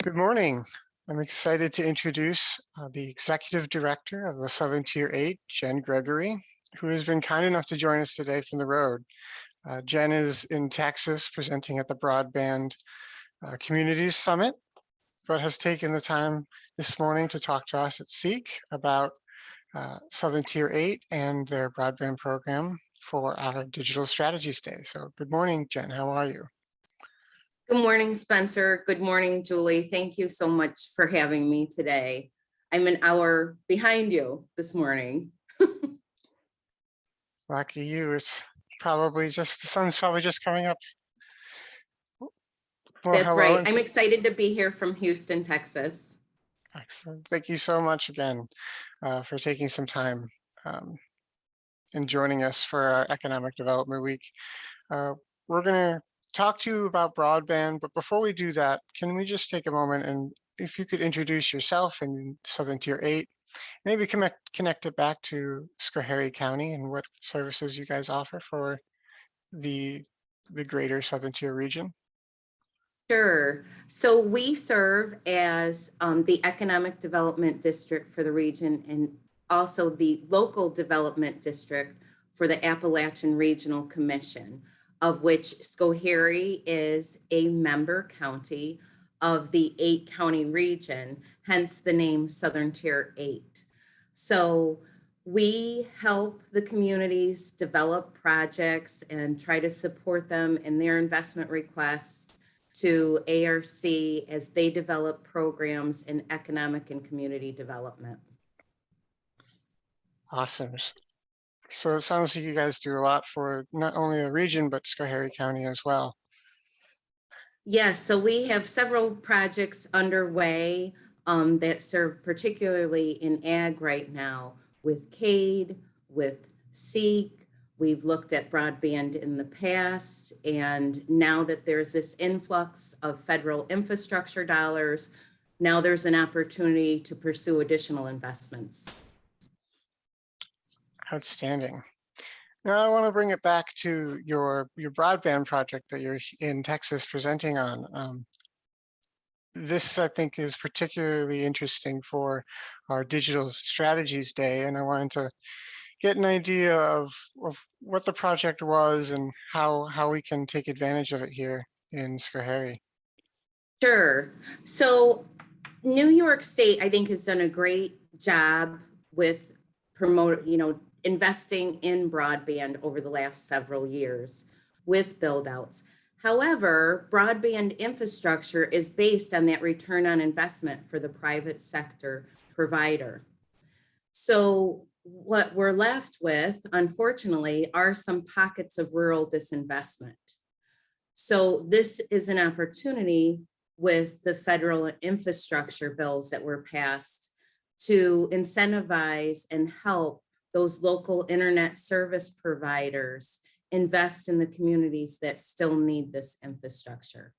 Good morning. I'm excited to introduce the Executive Director of the Southern Tier 8, Jen Gregory, who has been kind enough to join us today from the road. Jen is in Texas presenting at the Broadband Communities Summit, but has taken the time this morning to talk to us at SEEC about Southern Tier 8 and their broadband program for our Digital Strategies Day. So good morning, Jen. How are you? Good morning, Spencer. Good morning, Julie. Thank you so much for having me today. I'm an hour behind you this morning. Lucky you. It's probably just, the sun's probably just coming up. Well, That's hello. right. I'm excited to be here from Houston, Texas. Excellent. Thank you so much again for taking some time and joining us for our Economic Development Week. We're going to talk to you about broadband, but before we do that, can we just take a moment and if you could introduce yourself and Southern Tier 8, maybe connect it back to Schoharie County and what services you guys offer for the greater Southern Tier region. Sure. So we serve as the Economic Development District for the region and also the Local Development District for the Appalachian Regional Commission, of which Schoharie is a member county of the 8-county region, hence the name Southern Tier 8. So we help the communities develop projects and try to support them in their investment requests to ARC as they develop programs in economic and community development. Awesome. So it sounds like you guys do a lot for not only the region, but Schoharie County as well. Yes, so we have several projects underway that serve particularly in ag right now with CADE, with SEEC. We've looked at broadband in the past, and now that there's this influx of federal infrastructure dollars, now there's an opportunity to pursue additional investments. Outstanding. Now I want to bring it back to your broadband project that you're in Texas presenting on. This, I think, is particularly interesting for our Digital Strategies Day, and I wanted to get an idea of what the project was and how we can take advantage of it here in Schoharie. Sure. So New York State, I think, has done a great job with investing in broadband over the last several years with build outs. However, broadband infrastructure is based on that return on investment for the private sector provider. So what we're left with, unfortunately, are some pockets of rural disinvestment. So this is an opportunity with the federal infrastructure bills that were passed to incentivize and help those local internet service providers invest in the communities that still need this infrastructure.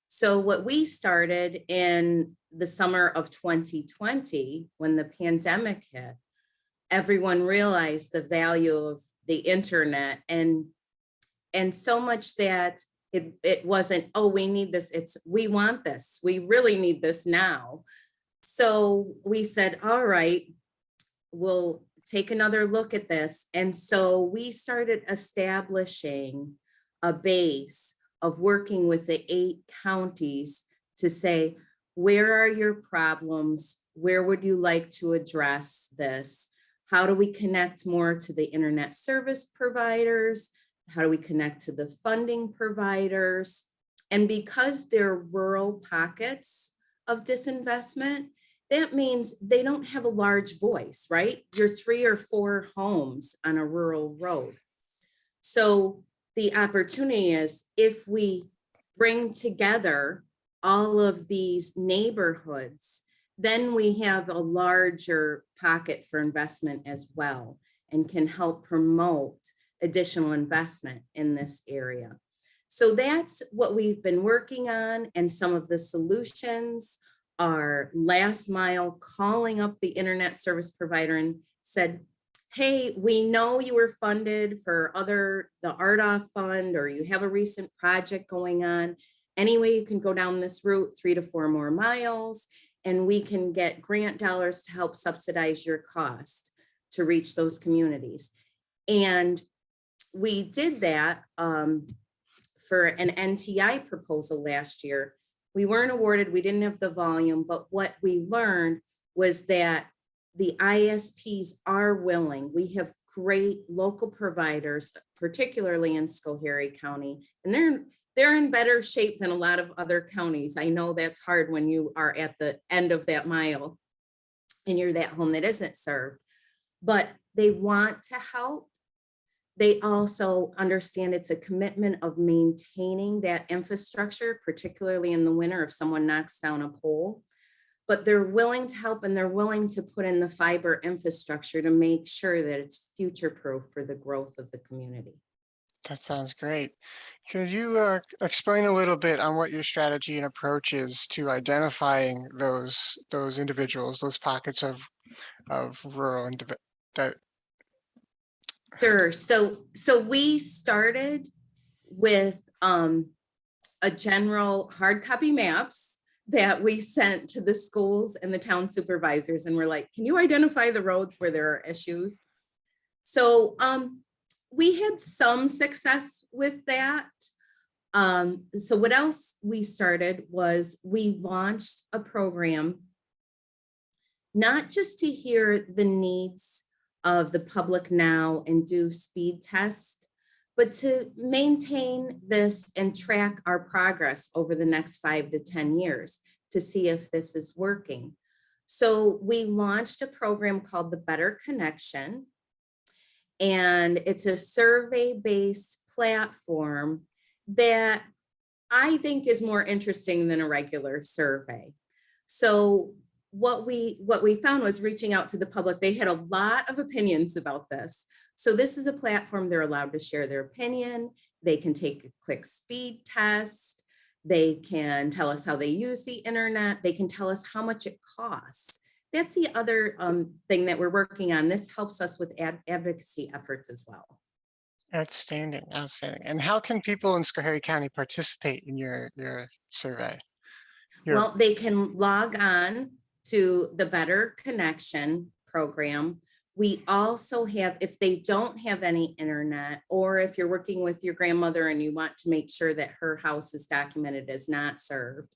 So what we started in the summer of 2020, when the pandemic hit, everyone realized the value of the internet and so much that it wasn't, oh, we need this, it's we want this, we really need this now. So we said, all right, we'll take another look at this. And so we started establishing a base of working with the 8 counties to say, where are your problems? Where would you like to address this? How do we connect more to the internet service providers? How do we connect to the funding providers? And because they're rural pockets of disinvestment, that means they don't have a large voice, right? You're 3 or 4 homes on a rural road. So the opportunity is if we bring together all of these neighborhoods, then we have a larger pocket for investment as well and can help promote additional investment in this area. So that's what we've been working on, and some of the solutions are last mile calling up the internet service provider and said, hey, we know you were funded for the RDOF fund, or you have a recent project going on. any way you can go down this route, 3 to 4 more miles, and we can get grant dollars to help subsidize your cost to reach those communities. And we did that for an NTI proposal last year. We weren't awarded, we didn't have the volume, but what we learned was that the ISPs are willing. We have great local providers, particularly in Schoharie County, and they're in better shape than a lot of other counties. I know that's hard when you are at the end of that mile and you're that home that isn't served, but they want to help. They also understand it's a commitment of maintaining that infrastructure, particularly in the winter if someone knocks down a pole. But they're willing to help, and they're willing to put in the fiber infrastructure to make sure that it's future-proof for the growth of the community. That sounds great. Could you explain a little bit on what your strategy and approach is to identifying those individuals, those pockets of rural and Sure. So we started with a general hard copy maps that we sent to the schools and the town supervisors, and we're like, can you identify the roads where there are issues? So we had some success with that. So what else we started was we launched a program, not just to hear the needs of the public now and do speed tests, but to maintain this and track our progress over the next 5 to 10 years to see if this is working. So we launched a program called the Better Connection, and it's a survey-based platform that I think is more interesting than a regular survey. So what we found was reaching out to the public. They had a lot of opinions about this. So this is a platform they're allowed to share their opinion. They can take a quick speed test. They can tell us how they use the internet. They can tell us how much it costs. That's the other thing that we're working on. This helps us with advocacy efforts as well. Outstanding, outstanding. And how can people in Schoharie County participate in your survey? Well, they can log on to the Better Connection program. We also have, if they don't have any internet, or if you're working with your grandmother and you want to make sure that her house is documented as not served,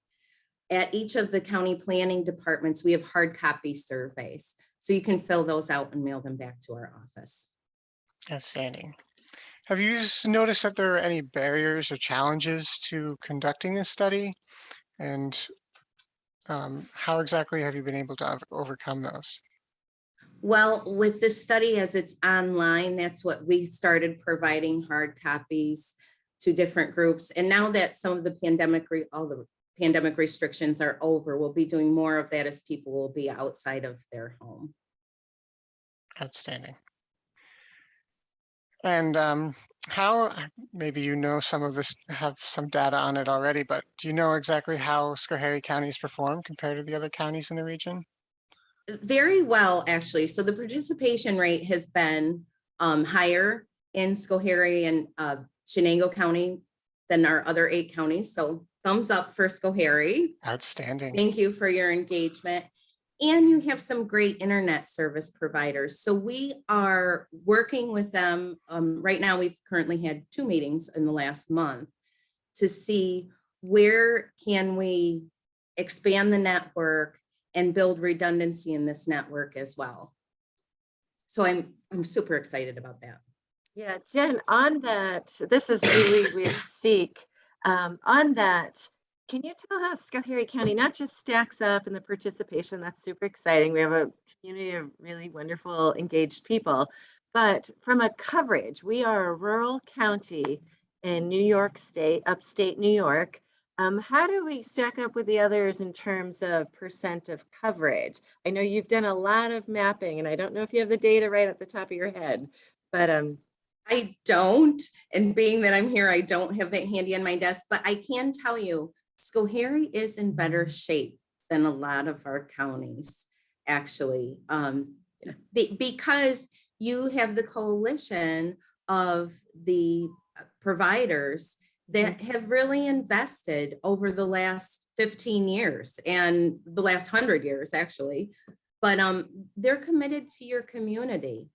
at each of the county planning departments, we have hard copy surveys. So you can fill those out and mail them back to our office. Outstanding. Have you noticed that there are any barriers or challenges to conducting this study? And how exactly have you been able to overcome those? Well, with this study, as it's online, that's what we started providing hard copies to different groups. And now that some of the all the pandemic restrictions are over, we'll be doing more of that as people will be outside of their home. Outstanding. And how, maybe you know some of this, have some data on it already, but do you know exactly how Schoharie County has performed compared to the other counties in the region? Very well, actually. So the participation rate has been higher in Schoharie and Chenango County than our other 8 counties. So thumbs up for Schoharie. Outstanding. Thank you for your engagement. And you have some great internet service providers. So we are working with them. Right now, we've currently had 2 meetings in the last month to see where can we expand the network and build redundancy in this network as well. So I'm super excited about that. Yeah, Jen, on that, this is really with SEEC. On that, can you tell how Schoharie County not just stacks up in the participation? That's super exciting. We have a community of really wonderful, engaged people. But from a coverage, we are a rural county in New York State, upstate New York. How do we stack up with the others in terms of % of coverage? I know you've done a lot of mapping, and I don't know if you have the data right at the top of your head, but I don't, and being that I'm here, I don't have that handy on my desk, but I can tell you, Schoharie is in better shape than a lot of our counties, actually, because you have the coalition of the providers that have really invested over the last 15 years and the last 100 years actually, but they're committed to your community.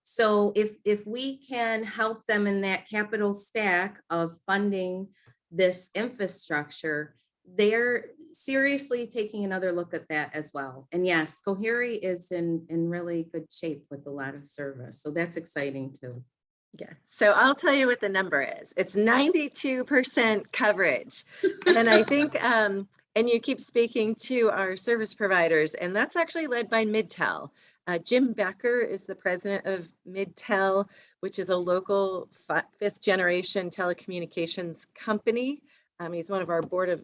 So if we can help them in that capital stack of funding this infrastructure, they're seriously taking another look at that as well. And yes, Schoharie is in really good shape with a lot of service. So that's exciting too. Yeah, so I'll tell you what the number is. It's 92% coverage. And I think, and you keep speaking to our service providers, and that's actually led by Midtel. Jim Becker is the president of Midtel, which is a local fifth generation telecommunications company. He's one of our board of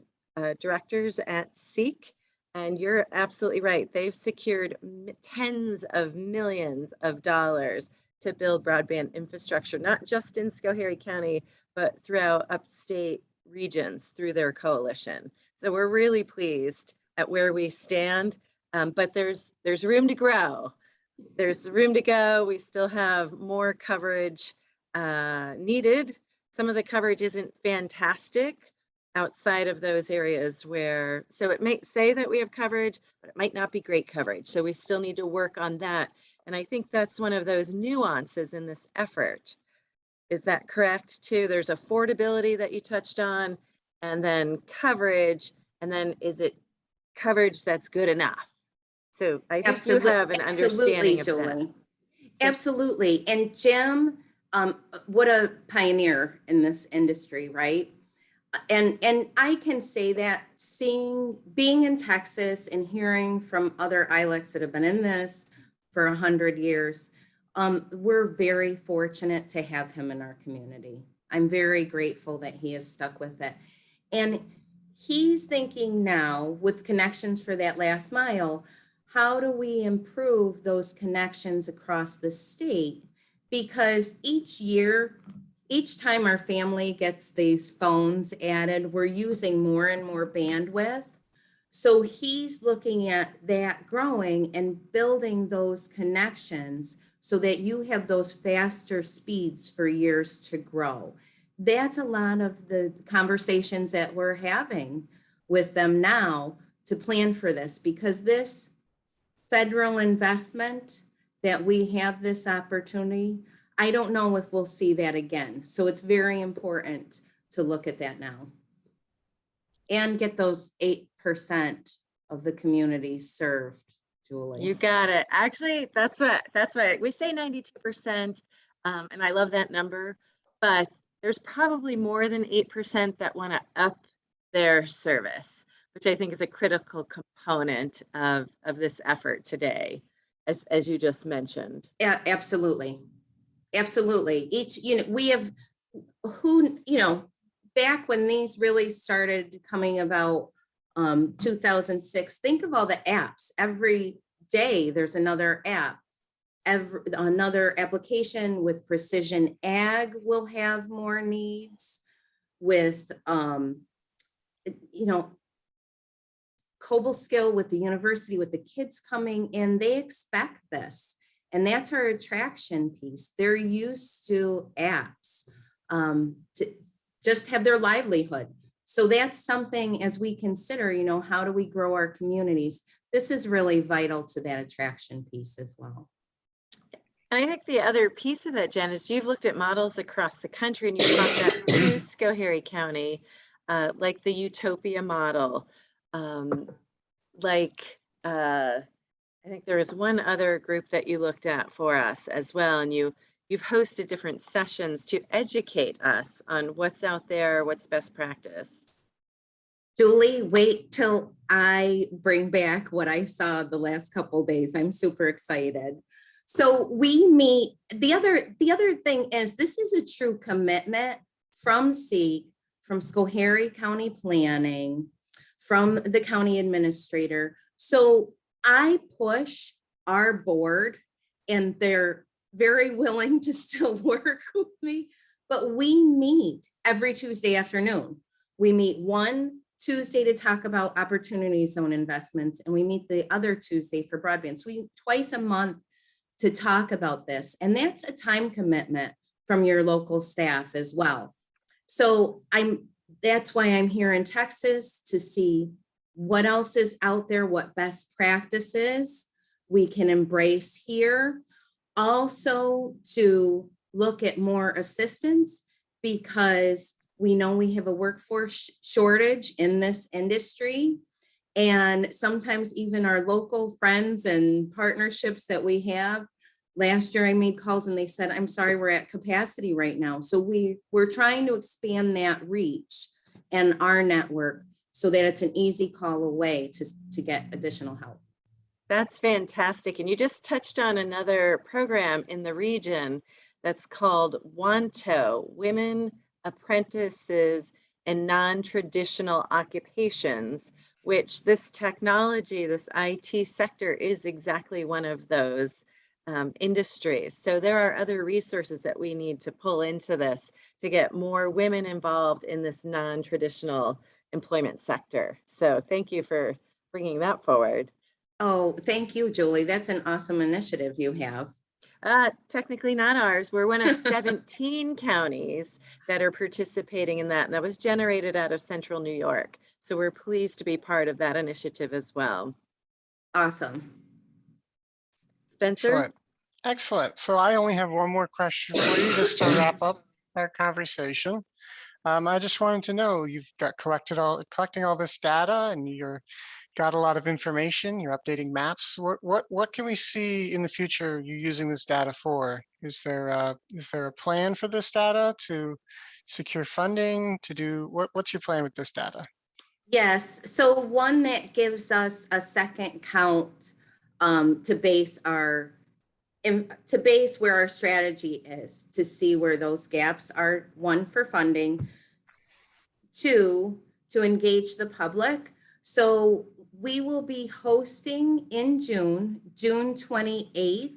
directors at SEEC. And you're absolutely right. They've secured tens of millions of dollars to build broadband infrastructure, not just in Schoharie County, but throughout upstate regions through their coalition. So we're really pleased at where we stand, but there's room to grow. There's room to go. We still have more coverage needed. Some of the coverage isn't fantastic outside of those areas where, so it might say that we have coverage, but it might not be great coverage. So we still need to work on that. And I think that's one of those nuances in this effort. Is that correct too? There's affordability that you touched on, and then coverage, and then is it coverage that's good enough? So I think you have an understanding of Julie. that. So, absolutely. And Jim, what a pioneer in this industry, right? And I can say that being in Texas and hearing from other ILECs that have been in this for 100 years, we're very fortunate to have him in our community. I'm very grateful that he has stuck with it. And he's thinking now with connections for that last mile, how do we improve those connections across the state? Because each time our family gets these phones added, we're using more and more bandwidth. So he's looking at that growing and building those connections so that you have those faster speeds for years to grow. That's a lot of the conversations that we're having with them now to plan for this, because this federal investment that we have this opportunity, I don't know if we'll see that again. So it's very important to look at that now and get those 8% of the community served, Julie. you got it. Actually, that's right. We say 92%, and I love that number, but there's probably more than 8% that want to up their service, which I think is a critical component of this effort today, as you just mentioned. Yeah, absolutely. Absolutely. We have back when these really started coming about, 2006, think of all the apps. Every day there's another app, another application with precision ag will have more needs with, COBOL skill with the university, with the kids coming in, they expect this. And that's our attraction piece. They're used to apps to just have their livelihood. So that's something as we consider, how do we grow our communities? This is really vital to that attraction piece as well. And I think the other piece of that, Jen, is you've looked at models across the country and you brought that to Schoharie County, like the Utopia model, I think there was one other group that you looked at for us as well, and you've hosted different sessions to educate us on what's out there, what's best practice. Julie, wait till I bring back what I saw the last couple of days. I'm super excited. So we meet, the other thing is this is a true commitment from SEEC, from Schoharie County Planning, from the county administrator. So I push our board and they're very willing to still work with me, but we meet every Tuesday afternoon. We meet one Tuesday to talk about opportunity zone investments, and we meet the other Tuesday for broadband. So we meet twice a month to talk about this. And that's a time commitment from your local staff as well. So that's why I'm here in Texas, to see what else is out there, what best practices we can embrace here. Also to look at more assistance, because we know we have a workforce shortage in this industry. And sometimes even our local friends and partnerships that we have, last year I made calls and they said, I'm sorry, we're at capacity right now. So we're trying to expand that reach and our network so that it's an easy call away to get additional help. That's fantastic. And you just touched on another program in the region that's called WANTO, Women Apprentices and Non-Traditional Occupations, which this technology, this IT sector is exactly one of those industries. So there are other resources that we need to pull into this to get more women involved in this non-traditional employment sector. So thank you for bringing that forward. Oh, thank you, Julie. That's an awesome initiative you have. Technically not ours. We're one of 17 counties that are participating in that. And that was generated out of Central New York. So we're pleased to be part of that initiative as well. Awesome. Spencer? Excellent. Excellent. So I only have one more question for you just to wrap up our conversation. I just wanted to know, you've got collecting all this data, and you're got a lot of information, you're updating maps. What can we see in the future you using this data for? Is there a plan for this data to secure funding, to do what's your plan with this data? Yes, so one that gives us a second count to base where our strategy is, to see where those gaps are. One, for funding. Two, to engage the public. So we will be hosting in June 28th,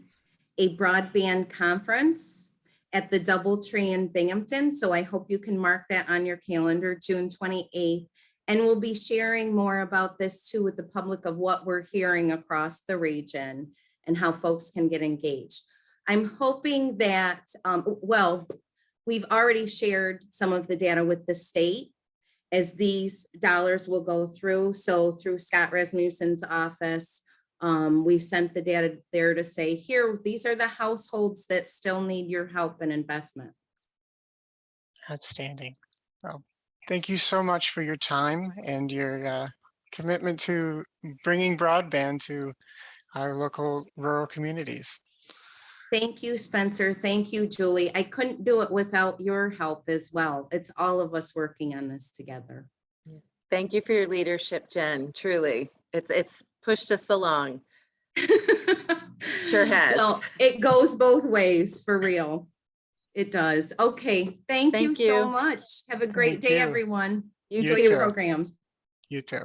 a broadband conference at the DoubleTree in Binghamton. So I hope you can mark that on your calendar, June 28th. And we'll be sharing more about this too with the public, of what we're hearing across the region and how folks can get engaged. I'm hoping that, we've already shared some of the data with the state, as these dollars will go through. So through Scott Rasmussen's office, we sent the data there to say, here, these are the households that still need your help and investment. Outstanding. Well, thank you so much for your time and your commitment to bringing broadband to our local rural communities. Thank you, Spencer. Thank you, Julie. I couldn't do it without your help as well. It's all of us working on this together. Thank you for your leadership, Jen. Truly, it's pushed us along. Sure has. Well, it goes both ways, for real. It does. Okay. Thank you so much. Have a great day, everyone. You Enjoy too. your program. You too.